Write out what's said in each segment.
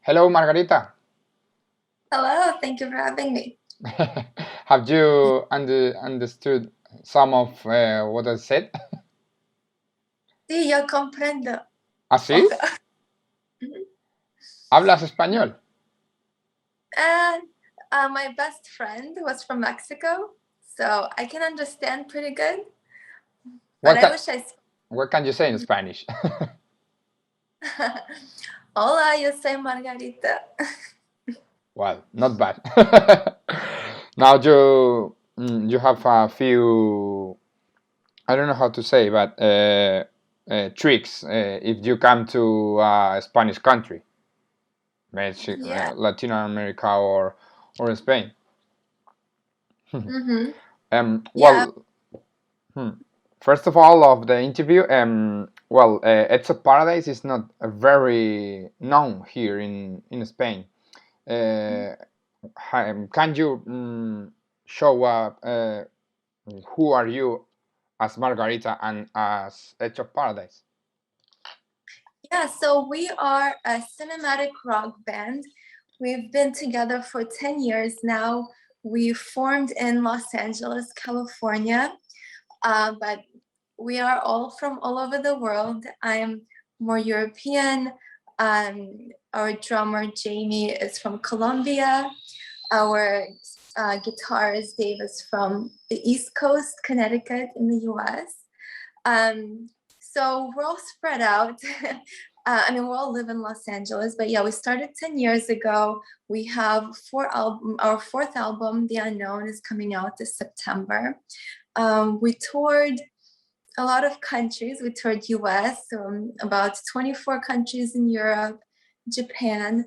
Hello, Margarita. Hello, thank you for having me. Have you understood some of what I said? Sí, yo comprendo. ¿Así? Mhm. ¿Hablas español? And my best friend was from Mexico, so I can understand pretty good. But What I can, wish I. what can you say in Spanish? Hola, yo soy Margarita. Well, not bad. Now you have a few, I don't know how to say, but tricks if you come to a Spanish country, Yeah. Latin America or Spain. Mm-hmm. Yeah. Well, first of all, of the interview, It's a Paradise is not very known here in Spain. Can you show up who are you as Margarita and as Edge of Paradise? Yeah, so we are a cinematic rock band. We've been together for 10 years now. We formed in Los Angeles, California, but we are all from all over the world. I'm more European. Our drummer, Jamie, is from Colombia. Our guitarist, Dave, is from the East Coast, Connecticut in the US. So we're all spread out. We all live in Los Angeles, but yeah, we started 10 years ago. We have our fourth album, The Unknown, is coming out this September. We toured a lot of countries. We toured US, about 24 countries in Europe, Japan.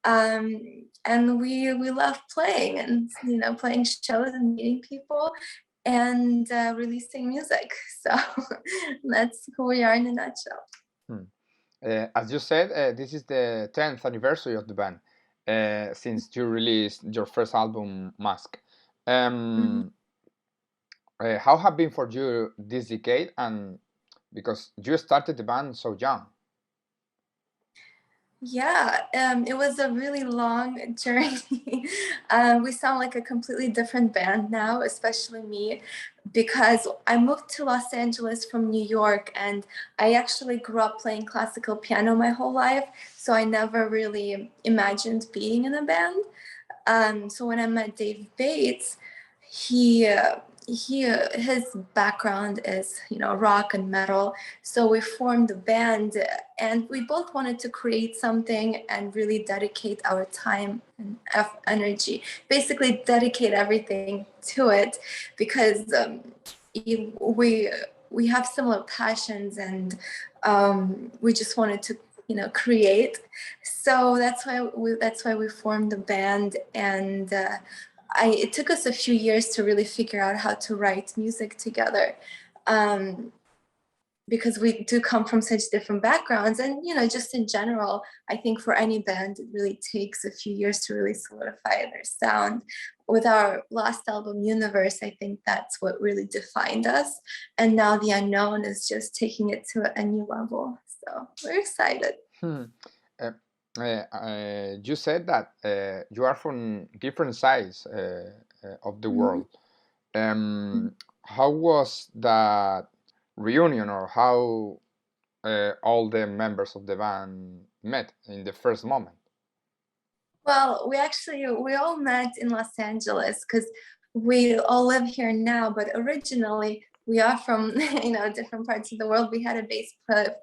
And we love playing and playing shows and meeting people and releasing music. So that's who we are in a nutshell. As you said, this is the 10th anniversary of the band since you released your first album, Mask. Mhm. How have been for you this decade, and because you started the band so young? Yeah, it was a really long journey. We sound like a completely different band now, especially me, because I moved to Los Angeles from New York and I actually grew up playing classical piano my whole life, so I never really imagined being in a band. So when I met Dave Bates, he his background is rock and metal, so we formed a band and we both wanted to create something and really dedicate our time and energy, basically dedicate everything to it, because we have similar passions and we just wanted to create. So that's why we formed the band. And it took us a few years to really figure out how to write music together, because we do come from such different backgrounds. And just in general, I think for any band it really takes a few years to really solidify their sound. With our last album, Universe, I think that's what really defined us, and now The Unknown is just taking it to a new level, so we're excited. Hmm. You said that you are from different sides of the Mhm. world. How was that reunion, or how all the members of the band met in the first moment? Well, we all met in Los Angeles because we all live here now, but originally we are from different parts of the world. We had a bass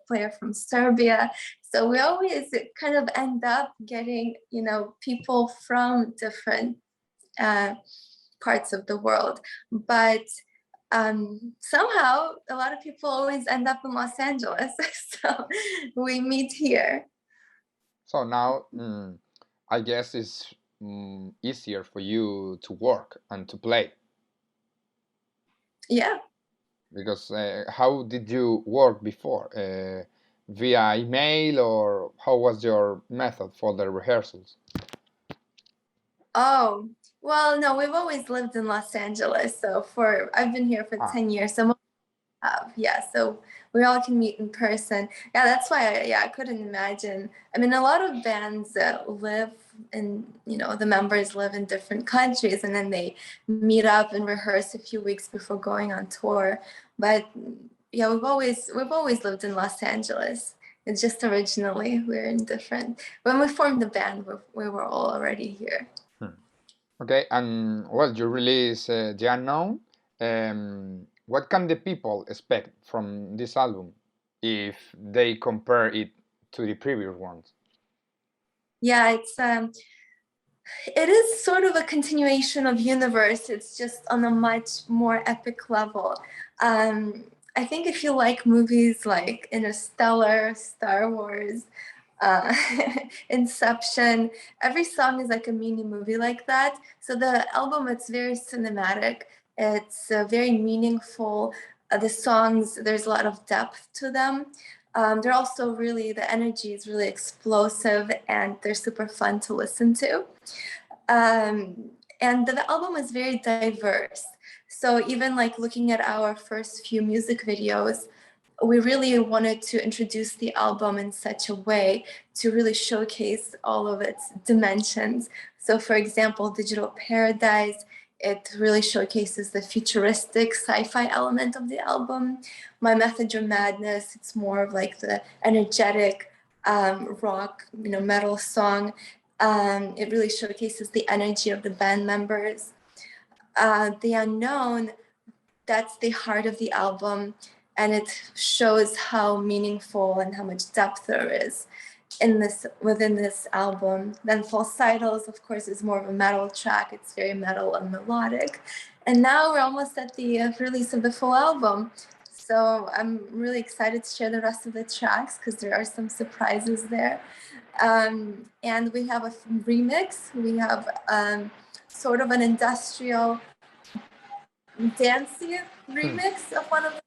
player from Serbia, so we always kind of end up getting people from different uh, parts of the world. But somehow a lot of people always end up in Los Angeles, so we meet here. So now, I guess it's easier for you to work and to play, Yeah. because how did you work before? Via email, or how was your method for the rehearsals? Oh, well, no, we've always lived in Los Angeles. So I've been here for Ah, 10 years. So most have, yeah, so we all can meet in person. Yeah, that's why I couldn't imagine. I mean, a lot of bands live in, the members live in different countries, and then they meet up and rehearse a few weeks before going on tour. But yeah, we've always lived in Los Angeles. It's just originally we're in different. When we formed the band, we were all already here. Okay, and well, you release The Unknown. What can the people expect from this album if they compare it to the previous ones? Yeah, it is sort of a continuation of Universe. It's just on a much more epic level. I think if you like movies like Interstellar, Star Wars, uh, Inception, every song is like a mini movie like that. So the album, it's very cinematic. It's very meaningful. The songs, there's a lot of depth to them. They're also really, the energy is really explosive, and they're super fun to listen to. And the album is very diverse. So even like looking at our first few music videos, we really wanted to introduce the album in such a way to really showcase all of its dimensions. So for example, Digital Paradise, it really showcases the futuristic sci-fi element of the album. My Method Your Madness, it's more of like the energetic rock, metal song. It really showcases the energy of the band members. The Unknown, that's the heart of the album, and it shows how meaningful and how much depth there is within this album. Then Falsettos, of course, is more of a metal track. It's very metal and melodic. And now we're almost at the release of the full album. So I'm really excited to share the rest of the tracks because there are some surprises there. And we have a remix. We have sort of an industrial dancey remix of one of them.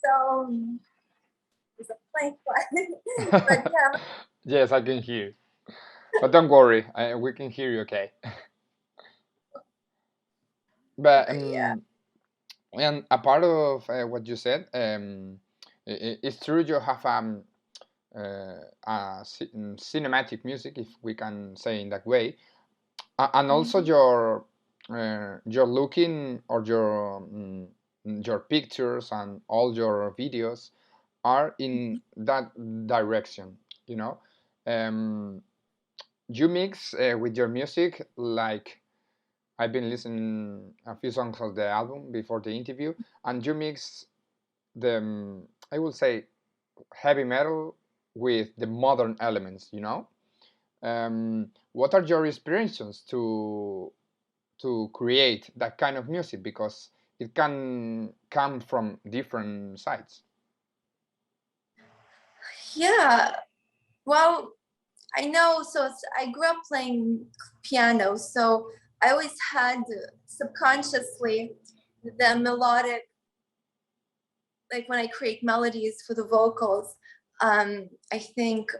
So it's a blank one. But yeah. Yes, I can hear. But don't worry, we can hear you okay. But Yeah. and a part of what you said, it's true you have cinematic music, if we can say in that way, and also your looking or your pictures and all your videos are in that direction. You know, you mix with your music, like I've been listening a few songs of the album before the interview, and you mix the I will say heavy metal with the modern elements. What are your inspirations to create that kind of music, because it can come from different sides? Yeah. Well, I know. So I grew up playing piano, so I always had subconsciously the melodic, like when I create melodies for the vocals, I think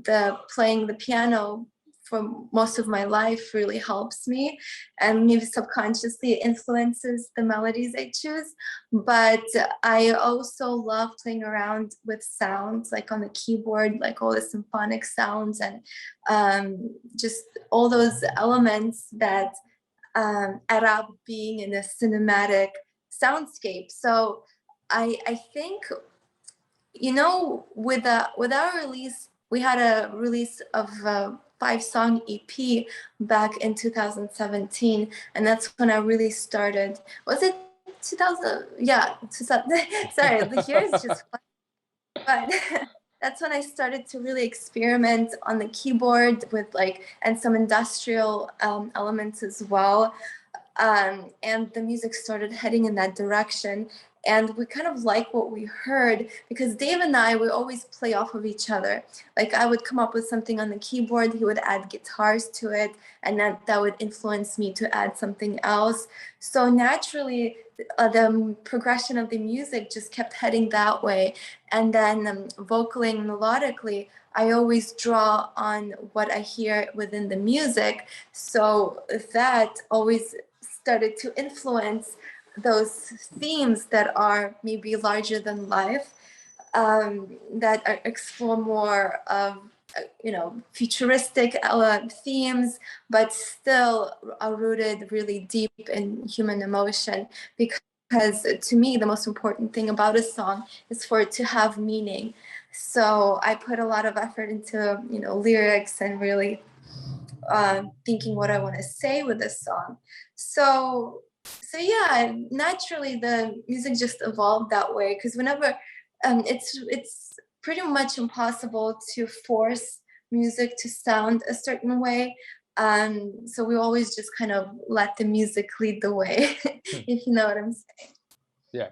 the playing the piano for most of my life really helps me, and maybe subconsciously influences the melodies I choose. But I also love playing around with sounds, like on the keyboard, like all the symphonic sounds, and just all those elements that add up being in a cinematic soundscape. So I think, with our release, we had a release of a 5-song EP back in 2017, and that's when I really started. Was it 2000? Yeah, 2000. Sorry, the year is just fun. But that's when I started to really experiment on the keyboard with and some industrial elements as well. And the music started heading in that direction. And we kind of like what we heard, because Dave and I, we always play off of each other. Like I would come up with something on the keyboard, he would add guitars to it, and that would influence me to add something else. So naturally, the progression of the music just kept heading that way. And then vocally and melodically, I always draw on what I hear within the music. So that always started to influence those themes that are maybe larger than life, that explore more of futuristic themes, but still are rooted really deep in human emotion. Because to me, the most important thing about a song is for it to have meaning. So I put a lot of effort into lyrics and really thinking what I want to say with this song. So yeah, naturally the music just evolved that way, because whenever it's pretty much impossible to force music to sound a certain way. So we always just kind of let the music lead the way, if you know what I'm saying. Yeah,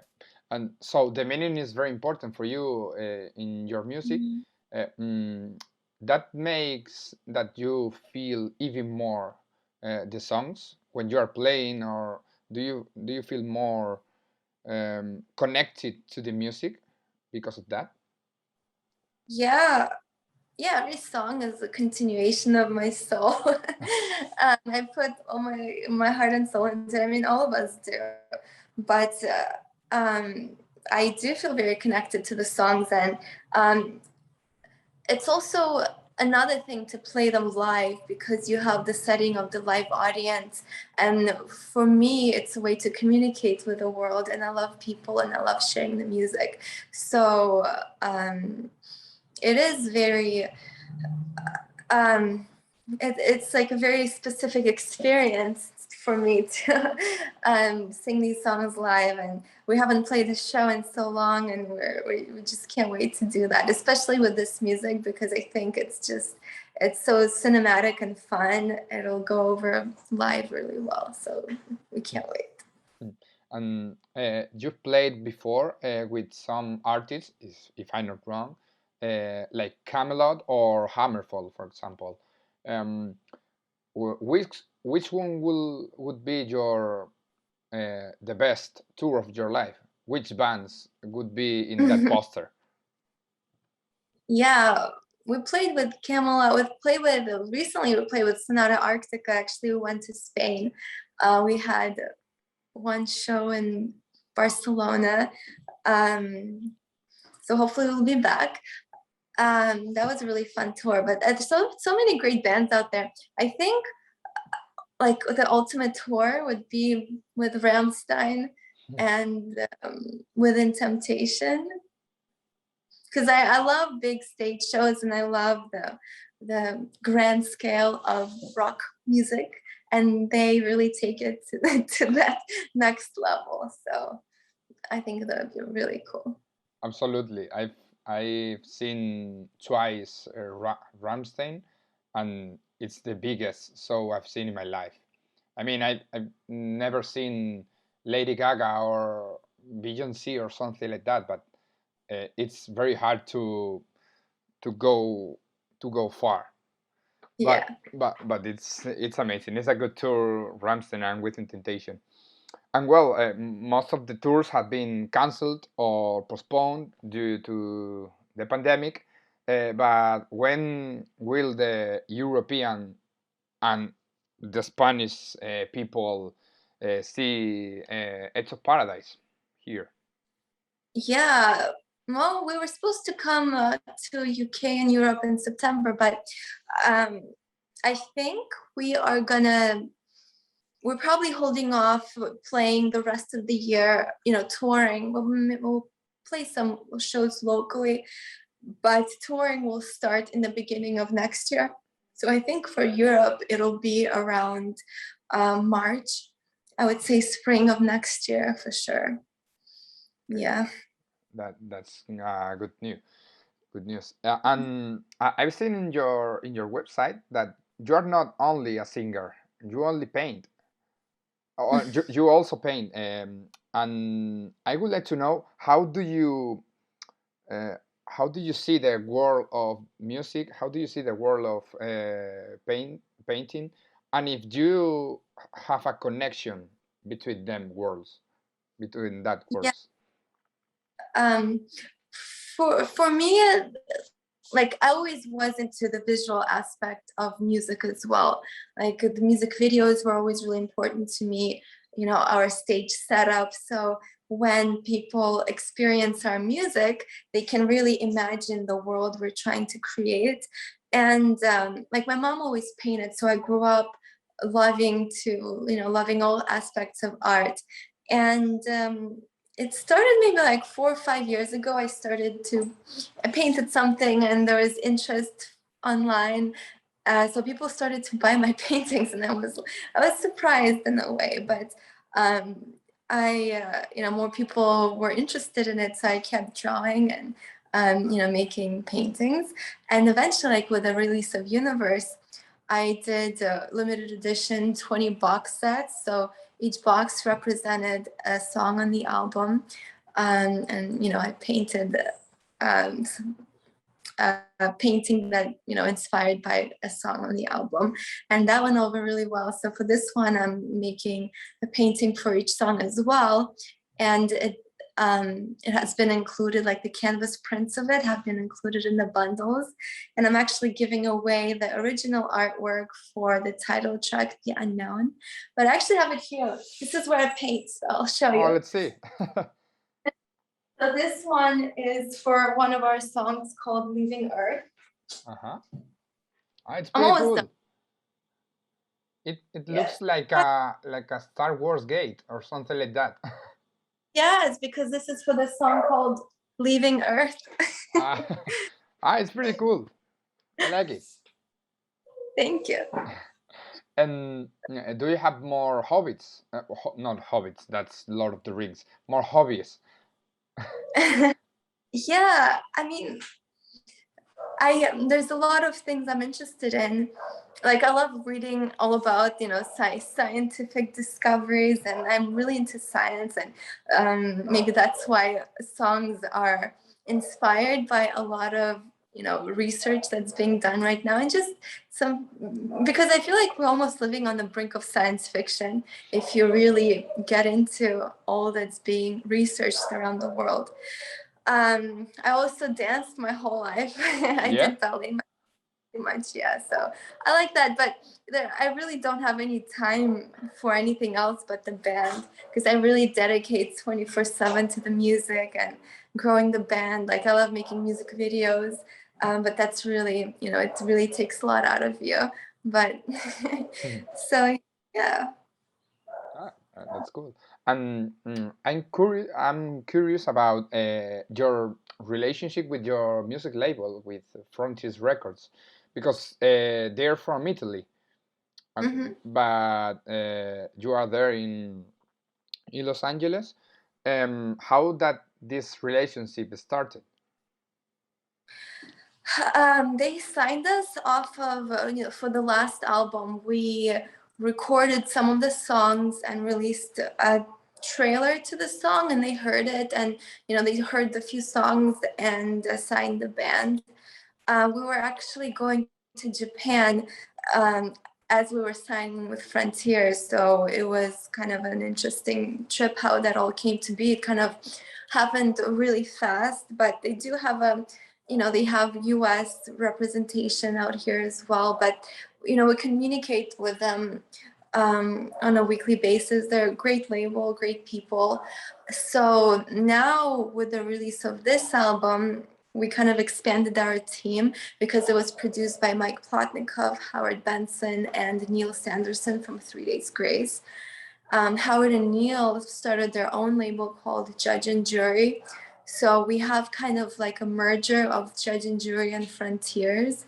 and so the meaning is very important for you in your music. That makes that you feel even more the songs when you are playing, or do you feel more connected to the music because of that? Yeah, every song is a continuation of my soul. I put all my heart and soul into it. I mean, all of us do, but I do feel very connected to the songs, and it's also another thing to play them live, because you have the setting of the live audience, and for me it's a way to communicate with the world, and I love people and I love sharing the music. So it is very it's like a very specific experience for me to sing these songs live, and we haven't played the show in so long, and we just can't wait to do that, especially with this music, because I think it's so cinematic and fun. It'll go over live really well, so we can't wait. And you've played before with some artists, if I'm not wrong, like Camelot or Hammerfall, for example. Um, which one would be your the best tour of your life? Which bands would be in that poster? Yeah, we played with Camelot. Recently we played with Sonata Arctica. Actually, we went to Spain. We had one show in Barcelona. So hopefully we'll be back. That was a really fun tour. But there's so many great bands out there. I think like the ultimate tour would be with Rammstein and Within Temptation, because I love big stage shows, and I love the grand scale of rock music, and they really take it to that next level. So I think that would be really cool. Absolutely. I've seen twice Rammstein, and it's the biggest show I've seen in my life. I mean, I've never seen Lady Gaga or Beyoncé or something like that, but it's very hard to go far. Yeah. But it's amazing. It's a good tour, Rammstein and Within Temptation. And well, most of the tours have been cancelled or postponed due to the pandemic. But when will the European and the Spanish people see Edge of Paradise here? Yeah. Well, we were supposed to come to UK and Europe in September, but I think we're probably holding off playing the rest of the year, touring. We'll play some shows locally, but touring will start in the beginning of next year. So I think for Europe, it'll be around March. I would say spring of next year for sure. Yeah. That's good news. Good news. And I've seen in your website that you are not only a singer; you only paint. Or you also paint. And I would like to know uh, how do you see the world of music? How do you see the world of painting? And if you have a connection between them worlds, between that Yeah. worlds. Um, for me, like I always was into the visual aspect of music as well. Like the music videos were always really important to me. our stage setup. So when people experience our music, they can really imagine the world we're trying to create. And like my mom always painted, so I grew up loving all aspects of art. And it started maybe like 4 or 5 years ago. I painted something and there was interest online. So people started to buy my paintings, and I was surprised in a way, but more people were interested in it, so I kept drawing and making paintings. And eventually, like with the release of Universe, I did a limited edition 20 box sets. So each box represented a song on the album, and I painted a painting that inspired by a song on the album, and that went over really well. So for this one, I'm making a painting for each song as well, and it has been included, like the canvas prints of it have been included in the bundles, and I'm actually giving away the original artwork for the title track, The Unknown. But I actually have it here. This is where I paint, so I'll show you. Oh, let's see. So this one is for one of our songs called Leaving Earth. It's pretty cool. Done. It looks like a Star Wars gate or something like that. Yes, because this is for the song called Leaving Earth. It's pretty cool. I like it. Thank you. And do you have more hobbies? Not hobbits, that's Lord of the Rings. More hobbies? Yeah, I mean, there's a lot of things I'm interested in. Like I love reading all about scientific discoveries, and I'm really into science, and maybe that's why songs are inspired by a lot of research that's being done right now, and just because I feel like we're almost living on the brink of science fiction if you really get into all that's being researched around the world. I also danced my whole life. I did ballet pretty much, yeah. So I like that, but I really don't have any time for anything else but the band, because I really dedicate 24/7 to the music and growing the band. Like I love making music videos, but that's really, it really takes a lot out of you. But so yeah. That's cool. And I'm curious about your relationship with your music label, with Frontiers Records, because they're from Italy, but you are there in Los Angeles. How that this relationship started? They signed us off of for the last album. We recorded some of the songs and released a trailer to the song, and they heard it, and they heard the few songs and signed the band. We were actually going to Japan as we were signing with Frontiers, so it was kind of an interesting trip how that all came to be. It kind of happened really fast, but they do have they have US representation out here as well, but we communicate with them on a weekly basis. They're a great label, great people. So now with the release of this album, we kind of expanded our team because it was produced by Mike Plotnikov, Howard Benson, and Neil Sanderson from 3 Days Grace. Howard and Neil started their own label called Judge and Jury. So we have kind of like a merger of Judge and Jury and Frontiers.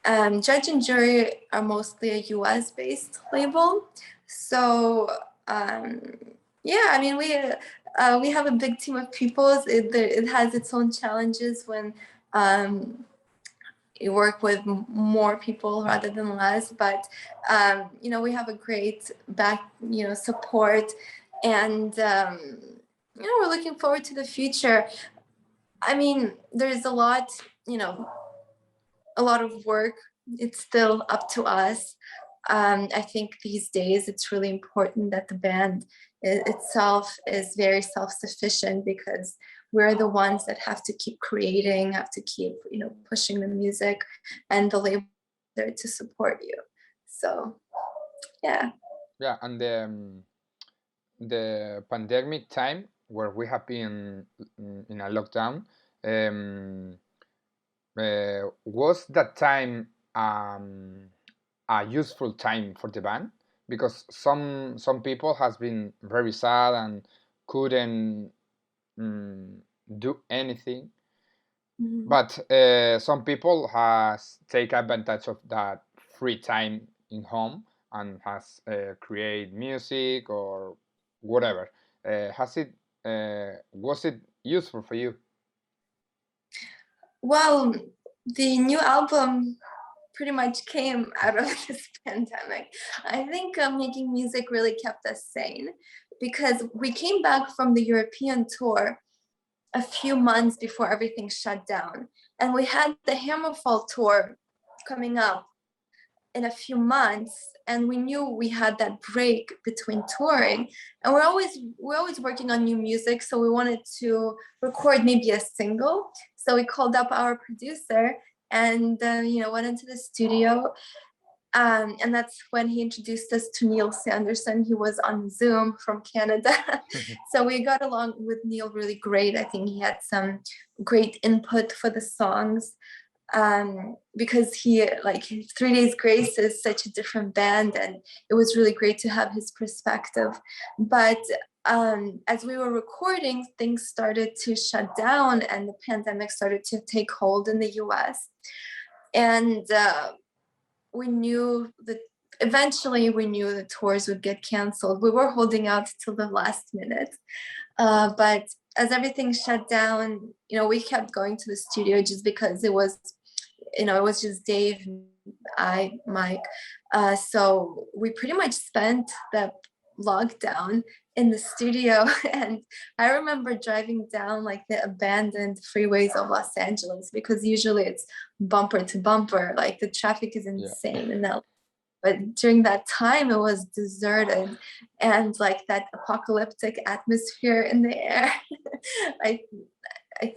Judge and Jury are mostly a US-based label. So yeah, I mean, we have a big team of people. It has its own challenges when you work with more people rather than less, but we have a great support, and we're looking forward to the future. I mean, there's a lot of work. It's still up to us. I think these days it's really important that the band itself is very self-sufficient, because we're the ones that have to keep creating, have to keep pushing the music, and the label there to support you. So yeah. And the pandemic time where we have been in a lockdown, was that time a useful time for the band? Because some people has been very sad and couldn't do anything, but some people has take advantage of that free time in home and has create music or whatever. Has it Was it useful for you? Well, the new album pretty much came out of this pandemic. I think making music really kept us sane because we came back from the European tour a few months before everything shut down. And we had the Hammerfall tour coming up in a few months, and we knew we had that break between touring, and we're always working on new music, so we wanted to record maybe a single. So we called up our producer and went into the studio, and that's when he introduced us to Neil Sanderson. He was on Zoom from Canada. So we got along with Neil really great. I think he had some great input for the songs, because he, like, 3 Days Grace is such a different band, and it was really great to have his perspective. But as we were recording, things started to shut down and the pandemic started to take hold in the US. And we knew that eventually the tours would get canceled. We were holding out till the last minute. But as everything shut down, we kept going to the studio just because it was just Dave, I, Mike. So we pretty much spent the lockdown in the studio. And I remember driving down like the abandoned freeways of Los Angeles, because usually it's bumper to bumper, like the traffic is insane in LA. But during that time, it was deserted and like that apocalyptic atmosphere in the air. I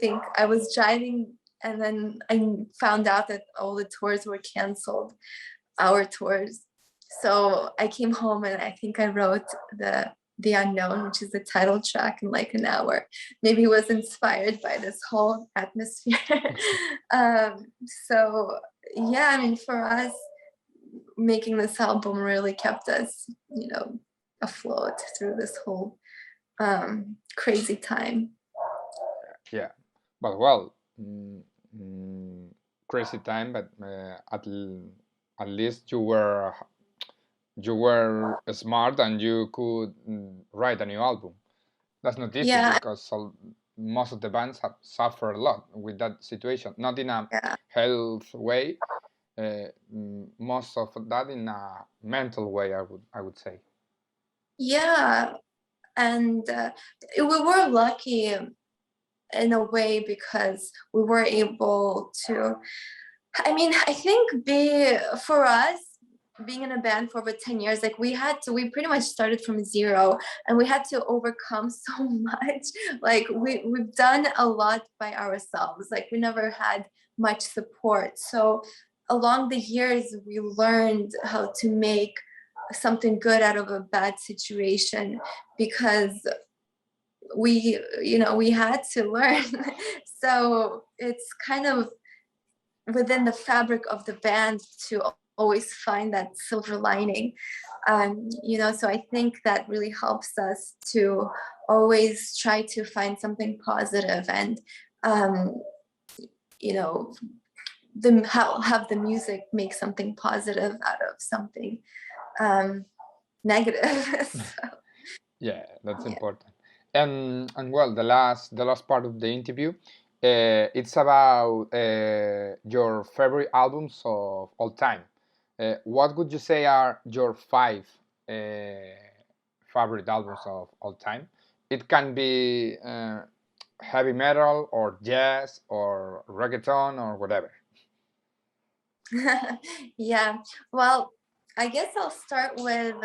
think I was driving, and then I found out that all the tours were canceled, our tours. So I came home and I think I wrote the Unknown, which is the title track, in like an hour. Maybe it was inspired by this whole atmosphere. So yeah, I mean, for us, making this album really kept us, afloat through this whole crazy time. Yeah, but well, crazy time, but at least you were smart and you could write a new album. That's not easy, because most of the bands have suffered a lot with that situation. Not in a health way, most of that in a mental way, I would say. Yeah, and we were lucky in a way because we were able to, I think for us, being in a band for over 10 years, like we pretty much started from zero, and we had to overcome so much. Like we've done a lot by ourselves. Like we never had much support. So along the years, we learned how to make something good out of a bad situation, because we had to learn. So it's kind of within the fabric of the band to always find that silver lining. So I think that really helps us to always try to find something positive, and have the music make something positive out of something negative. So, yeah, that's important. And well, the last part of the interview, it's about your favorite albums of all time. What would you say are your 5 favorite albums of all time? It can be heavy metal or jazz or reggaeton or whatever. Yeah, well, I guess I'll start with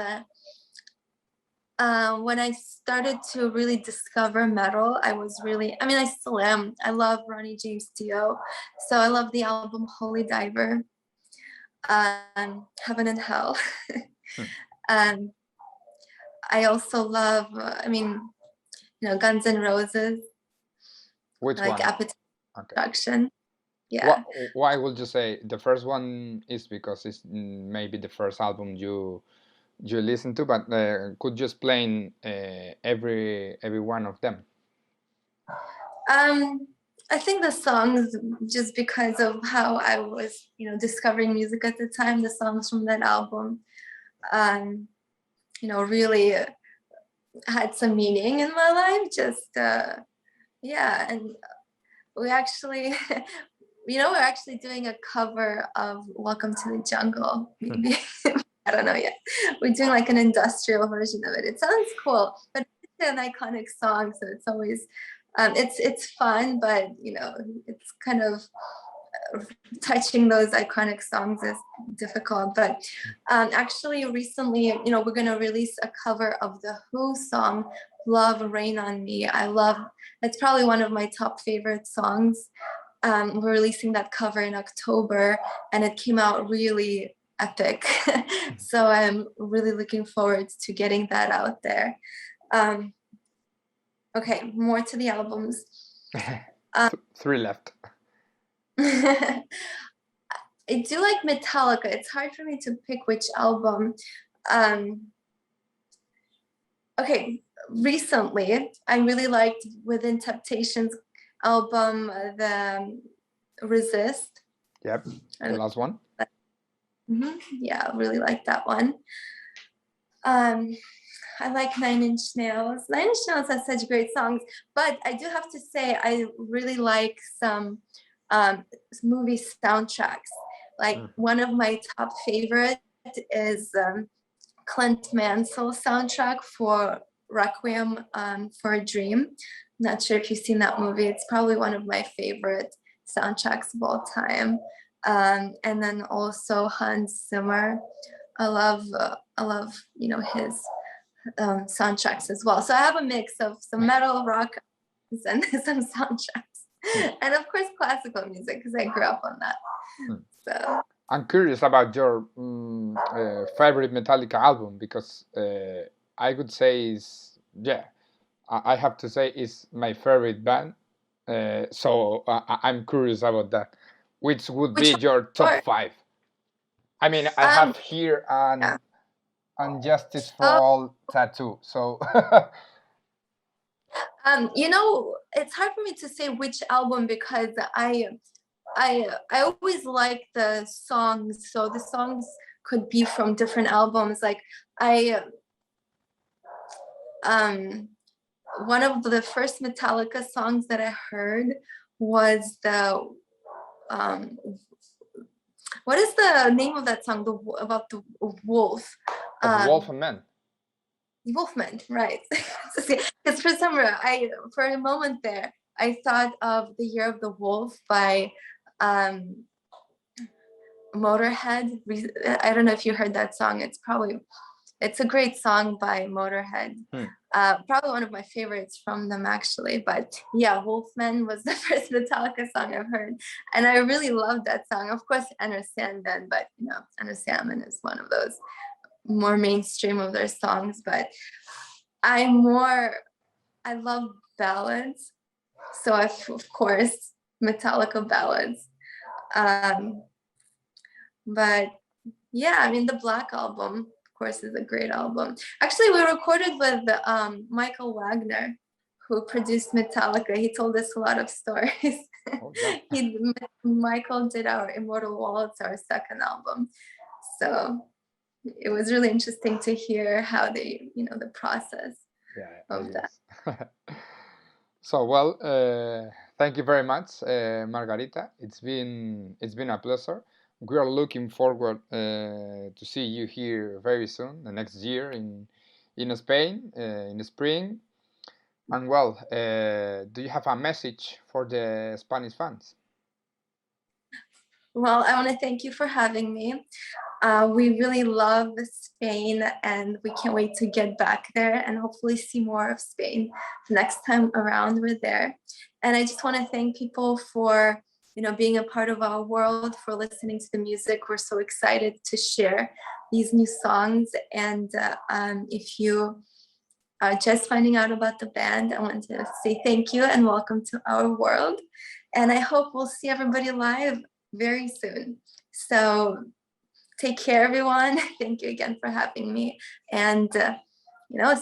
when I started to really discover metal. I still am. I love Ronnie James Dio. So I love the album Holy Diver, Heaven and Hell. I also love, Guns N' Roses. Which like one? Apatrida. Yeah. Why would you say the first one is because it's maybe the first album you listen to, but could you explain every one of them? I think the songs, just because of how I was, discovering music at the time, the songs from that album, really had some meaning in my life. Just, yeah. And we actually, we're actually doing a cover of Welcome to the Jungle, maybe. I don't know yet. We're doing like an industrial version of it. It sounds cool, but it's an iconic song, so it's always it's fun, but it's kind of touching those iconic songs is difficult. But actually, recently, we're gonna release a cover of the Who song "Love Rain on Me." It's probably one of my top favorite songs. We're releasing that cover in October, and it came out really epic. So I'm really looking forward to getting that out there. Okay, more to the albums. 3 left. I do like Metallica. It's hard for me to pick which album. Okay, recently I really liked Within Temptation's album, the Resist. Yep, the last one. Yeah, I really like that one. I like Nine Inch Nails. Nine Inch Nails has such great songs, but I do have to say I really like some movie soundtracks. Like one of my top favorite is Clint Mansell's soundtrack for Requiem for a Dream. I'm not sure if you've seen that movie. It's probably one of my favorite soundtracks of all time. And then also Hans Zimmer. I love his soundtracks as well. So I have a mix of some metal, rock, and some soundtracks, and of course classical music because I grew up on that. So I'm curious about your favorite Metallica album, because I would say I have to say is my favorite band. So I'm curious about that. Which would be your top 5? I mean, I have here an Justice for All tattoo. So it's hard for me to say which album because I always like the songs, so the songs could be from different albums. Like one of the first Metallica songs that I heard was the what is the name of that song? About the wolf. Wolf and Man. Wolfman, right? Because for a moment there, I thought of The Year of the Wolf by Motorhead. I don't know if you heard that song. It's a great song by Motorhead. Probably one of my favorites from them, actually. But yeah, Wolfman was the first Metallica song I've heard, and I really loved that song. Of course, Enter Sandman, but Enter Sandman is one of those more mainstream of their songs. But I love ballads, so of course Metallica ballads. But yeah, the Black Album, of course, is a great album. Actually, we recorded with Michael Wagner, who produced Metallica. He told us a lot of stories. Michael did our Immortal Waltz, our second album. So it was really interesting to hear how they, the process of that. So, well, thank you very much, Margarita. It's been a pleasure. We are looking forward to see you here very soon, the next year in Spain, in the spring. And well, do you have a message for the Spanish fans? Well, I want to thank you for having me. We really love Spain, and we can't wait to get back there and hopefully see more of Spain the next time around we're there. And I just want to thank people for being a part of our world, for listening to the music. We're so excited to share these new songs. And if you just finding out about the band, I want to say thank you and welcome to our world. And I hope we'll see everybody live very soon. So take care, everyone. Thank you again for having me. And,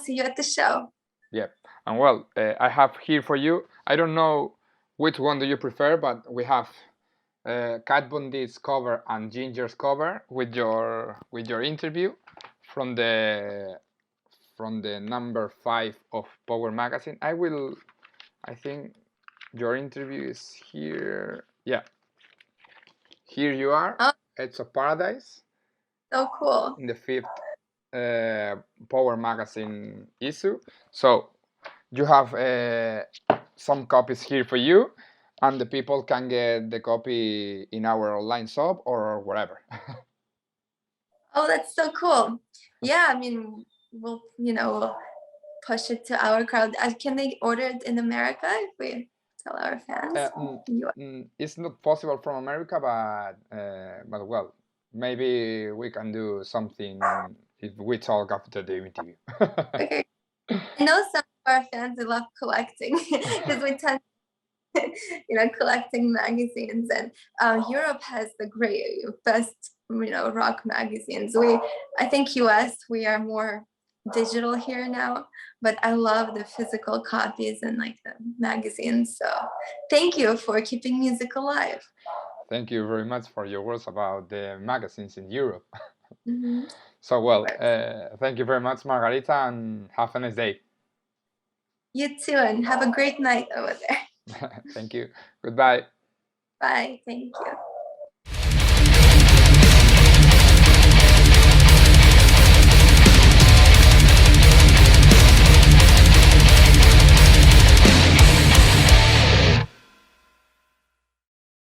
see you at the show. Yep. And well, I have here for you, I don't know which one do you prefer, but we have Kat Von D's cover and Ginger's cover with your interview from the number 5 of Power Magazine. I think your interview is here. Yeah. Here you are. Oh. It's a Paradise. So cool. In the 5th Power Magazine issue. So you have some copies here for you, and the people can get the copy in our online shop or wherever. Oh, that's so cool. Yeah, I mean, we'll push it to our crowd. Can they order it in America if we tell our fans? It's not possible from America, but well, maybe we can do something if we talk after the interview. Okay. I know some of our fans love collecting because we tend collecting magazines, and Europe has the best rock magazines. I think US, we are more digital here now, but I love the physical copies and like the magazines. So thank you for keeping music alive. Thank you very much for your words about the magazines in Europe. Mm-hmm. So well, thank you very much, Margarita, and have a nice day. You too, and have a great night over there. Thank you. Goodbye. Bye. Thank you.